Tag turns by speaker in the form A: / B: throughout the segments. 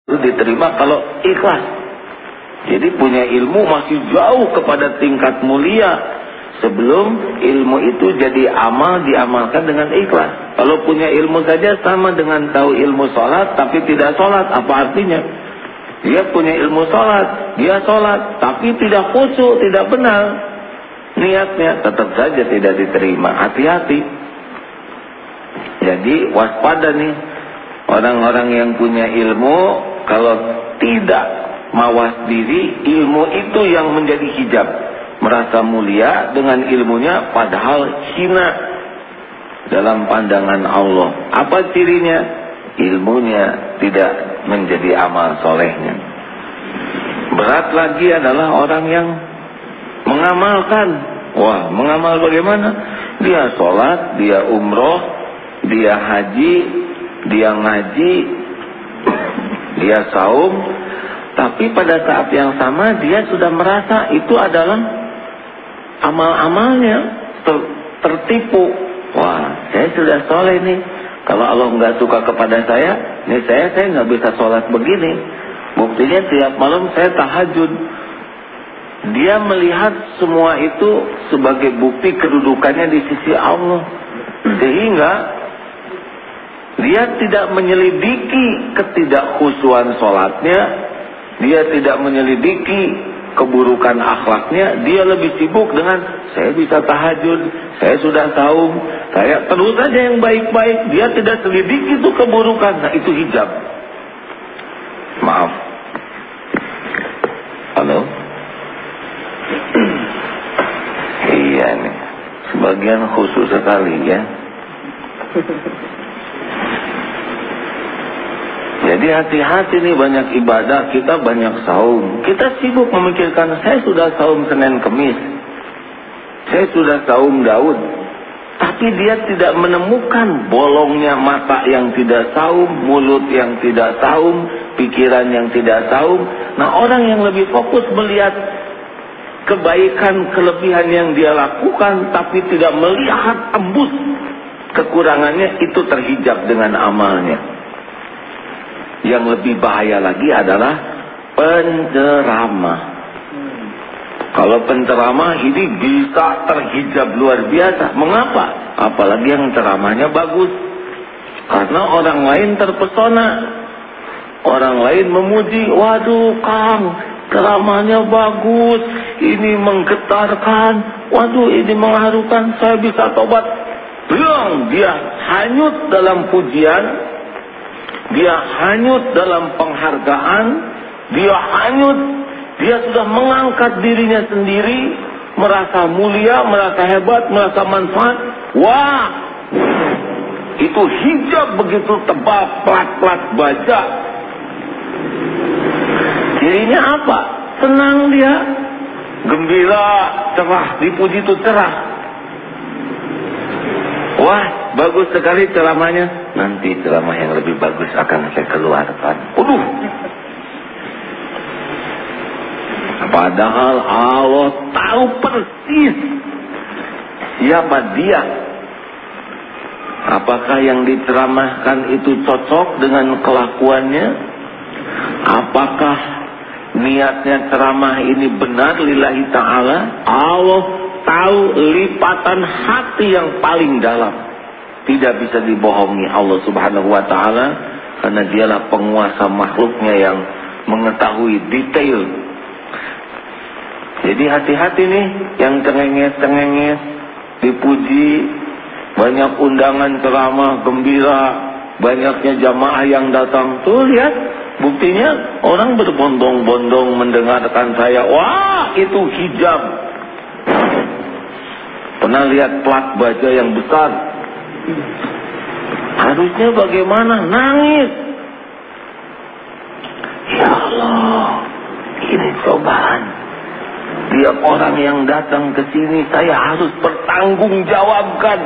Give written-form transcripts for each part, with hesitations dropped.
A: itu diterima kalau ikhlas. Jadi punya ilmu masih jauh kepada tingkat mulia sebelum ilmu itu jadi amal, diamalkan dengan ikhlas. Kalau punya ilmu saja sama dengan tahu ilmu sholat tapi tidak sholat, apa artinya? Dia punya ilmu sholat, dia sholat tapi tidak khusyuk, tidak benar niatnya, tetap saja tidak diterima. Hati-hati. Jadi waspada nih orang-orang yang punya ilmu. Kalau tidak mawas diri, ilmu itu yang menjadi hijab. Merasa mulia dengan ilmunya padahal hina dalam pandangan Allah. Apa cirinya? Ilmunya tidak menjadi amal solehnya. Berat lagi adalah orang yang mengamalkan. Wah, mengamal bagaimana? Dia sholat, dia umroh, dia haji, dia ngaji, dia saum, tapi pada saat yang sama dia sudah merasa itu adalah amal-amalnya, tertipu. Wah, saya sudah soleh nih. Kalau Allah nggak suka kepada saya, nih saya nggak bisa sholat begini. Buktinya tiap malam saya tahajud. Dia melihat semua itu sebagai bukti kedudukannya di sisi Allah, sehingga dia tidak menyelidiki ketidakkhusyuan sholatnya, dia tidak menyelidiki keburukan akhlaknya. Dia lebih sibuk dengan saya bisa tahajud, saya sudah saum, saya terus saja yang baik-baik. Dia tidak selidiki itu keburukan. Nah, itu hijab. Maaf. Halo. Iya nih, sebagian khusus sekali ya. Jadi hati-hati nih, banyak ibadah, kita banyak saum. Kita sibuk memikirkan, saya sudah saum Senin Kemis, saya sudah saum Daud. Tapi dia tidak menemukan bolongnya mata yang tidak saum, mulut yang tidak saum, pikiran yang tidak saum. Nah, orang yang lebih fokus melihat kebaikan, kelebihan yang dia lakukan, tapi tidak melihat tembus kekurangannya, itu terhijab dengan amalnya. Yang lebih bahaya lagi adalah penceramah. Kalau penceramah ini bisa terhijab luar biasa. Mengapa? Apalagi yang ceramahnya bagus. Karena orang lain terpesona. Orang lain memuji, waduh Kang, ceramahnya bagus, ini menggetarkan, waduh ini mengharukan, saya bisa tobat. Bilang dia hanyut dalam pujian, dia hanyut dalam penghargaan, dia hanyut, dia sudah mengangkat dirinya sendiri, merasa mulia, merasa hebat, merasa manfaat. Wah, itu hijab begitu tebal, plat-plat baja. Jadinya apa? Senang dia, gembira, cerah, dipuji itu cerah. Wah, bagus sekali ceramahnya. Nanti ceramah yang lebih bagus akan saya keluarkan. Waduh. Padahal Allah tahu persis siapa dia. Apakah yang diceramahkan itu cocok dengan kelakuannya? Apakah niatnya ceramah ini benar lillahi ta'ala? Allah tahu lipatan hati yang paling dalam. Tidak bisa dibohongi Allah subhanahu wa ta'ala, karena dialah penguasa makhluknya yang mengetahui detail. Jadi hati-hati nih yang cengenges-cengenges, dipuji, banyak undangan ceramah, gembira, banyaknya jamaah yang datang. Tuh lihat, buktinya orang berbondong-bondong mendengarkan saya. Wah, itu hijab. Pernah lihat plat baja yang besar? Harusnya bagaimana? Nangis. Ya Allah, ini cobaan. Tiap orang yang datang ke sini saya harus bertanggungjawabkan.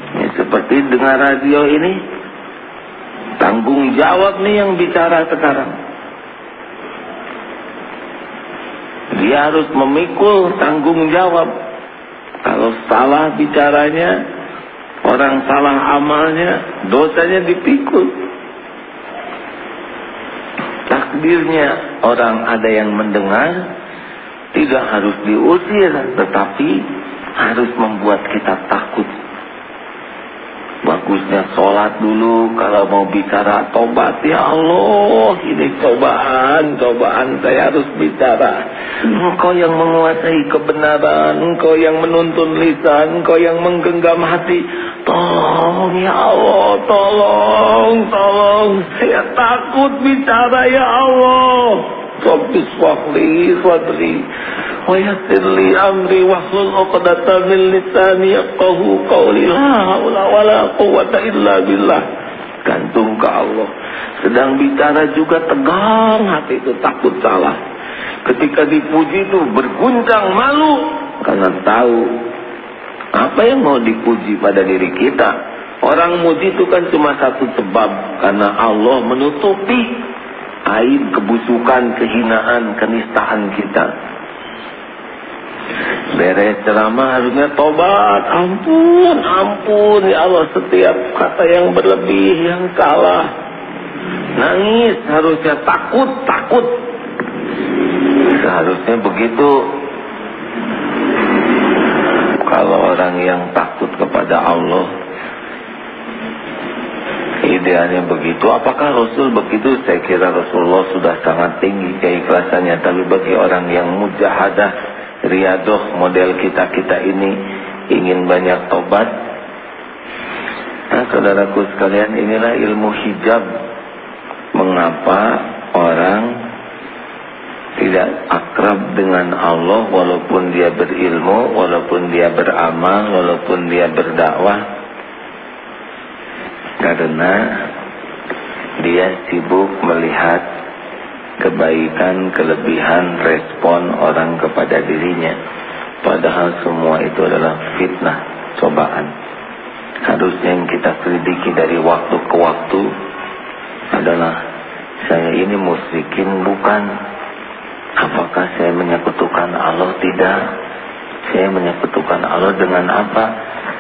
A: Ini seperti dengar radio ini, tanggung jawab nih yang bicara sekarang. Dia harus memikul tanggung jawab. Kalau salah bicaranya, orang salah amalnya, dosanya dipikul. takdirnya orang ada yang mendengar, tidak harus diusir, tetapi harus membuat kita takut. Bagusnya sholat dulu kalau mau bicara tobat. Ya Allah, ini cobaan saya harus bicara. Engkau yang menguasai kebenaran, Engkau yang menuntun lisan, Engkau yang menggenggam hati. Tolong ya Allah, tolong. Saya takut bicara ya Allah. Rabbi shrahli sadri wa yassir li amri wahlul 'uqdatam min lisani yafqahu qawli. La haula wala quwwata illa billah. Gantung ke Allah. Sedang bicara juga tegang hati itu, takut salah. Ketika dipuji itu berguncang malu karena tahu apa yang mau dipuji pada diri kita. Orang muji itu kan cuma satu sebab, karena Allah menutupi aib, kebusukan, kehinaan, kenistaan kita. Beres ceramah harusnya tobat. Ampun ya Allah, setiap kata yang berlebih, yang salah. Nangis harusnya, takut. Seharusnya begitu. Kalau orang yang takut kepada Allah, idealnya begitu. Apakah Rasul begitu? Saya kira Rasulullah sudah sangat tinggi keikhlasannya. Tapi bagi orang yang mujahadah, riadoh model kita ini, ingin banyak tobat. Nah, saudaraku sekalian, inilah ilmu hijab. Mengapa orang tidak akrab dengan Allah walaupun dia berilmu, walaupun dia beramal, walaupun dia berdakwah? Karena dia sibuk melihat kebaikan, kelebihan, respon orang kepada dirinya. Padahal semua itu adalah fitnah, cobaan. Harusnya yang kita selidiki dari waktu ke waktu adalah, saya ini musyrikin bukan? Apakah saya menyekutukan Allah? Tidak. Saya menyekutukan Allah dengan apa?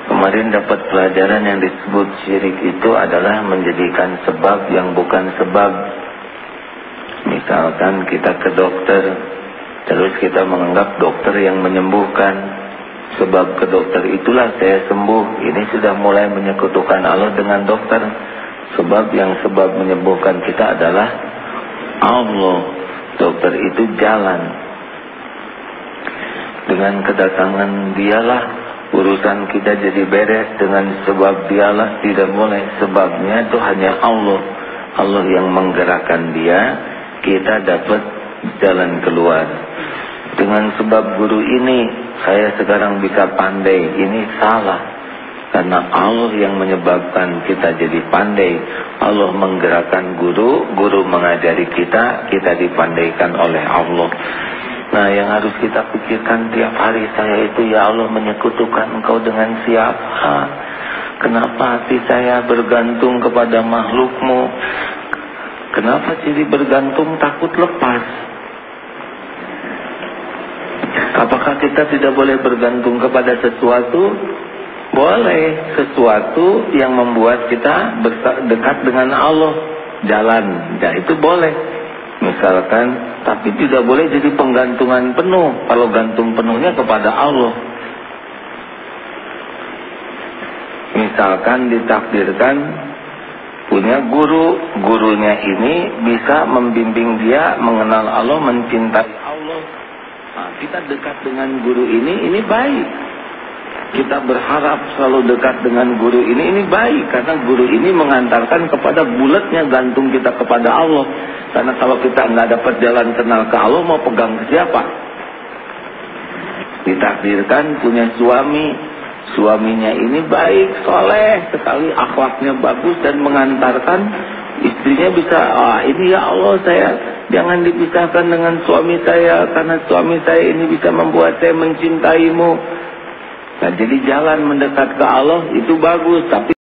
A: Kemarin dapat pelajaran yang disebut syirik itu adalah menjadikan sebab yang bukan sebab. Misalkan kita ke dokter, terus kita menganggap dokter yang menyembuhkan. Sebab ke dokter itulah saya sembuh. Ini sudah mulai menyekutukan Allah dengan dokter. Sebab yang sebab menyembuhkan kita adalah Allah. Dokter itu jalan. Dengan kedatangan dialah urusan kita jadi beres. Dengan sebab dialah tidak boleh. Sebabnya itu hanya Allah. Allah yang menggerakkan dia, kita dapat jalan keluar. Dengan sebab guru ini saya sekarang bisa pandai. Ini salah. Karena Allah yang menyebabkan kita jadi pandai. Allah menggerakkan guru, guru mengajari kita, kita dipandaikan oleh Allah. Nah, yang harus kita pikirkan tiap hari saya itu, ya Allah, menyekutukan Engkau dengan siapa? Kenapa hati saya bergantung kepada makhluk-Mu? Kenapa jadi bergantung takut lepas? Apakah kita tidak boleh bergantung kepada sesuatu? Boleh, sesuatu yang membuat kita dekat dengan Allah, jalan, ya itu boleh. Misalkan, tapi tidak boleh jadi penggantungan penuh. Kalau gantung penuhnya kepada Allah. Misalkan ditakdirkan punya guru, gurunya ini bisa membimbing dia mengenal Allah, mencintai Allah. Nah, kita dekat dengan guru ini baik. Kita berharap selalu dekat dengan guru ini baik. Karena guru ini mengantarkan kepada bulatnya gantung kita kepada Allah. Karena kalau kita nggak dapat jalan kenal ke Allah, mau pegang ke siapa? Ditakdirkan punya suami, suaminya ini baik, soleh sekali, akhlaknya bagus dan mengantarkan istrinya bisa, ini ya Allah, saya jangan dipisahkan dengan suami saya, karena suami saya ini bisa membuat saya mencintaimu. Nah, jadi jalan mendekat ke Allah itu bagus, tapi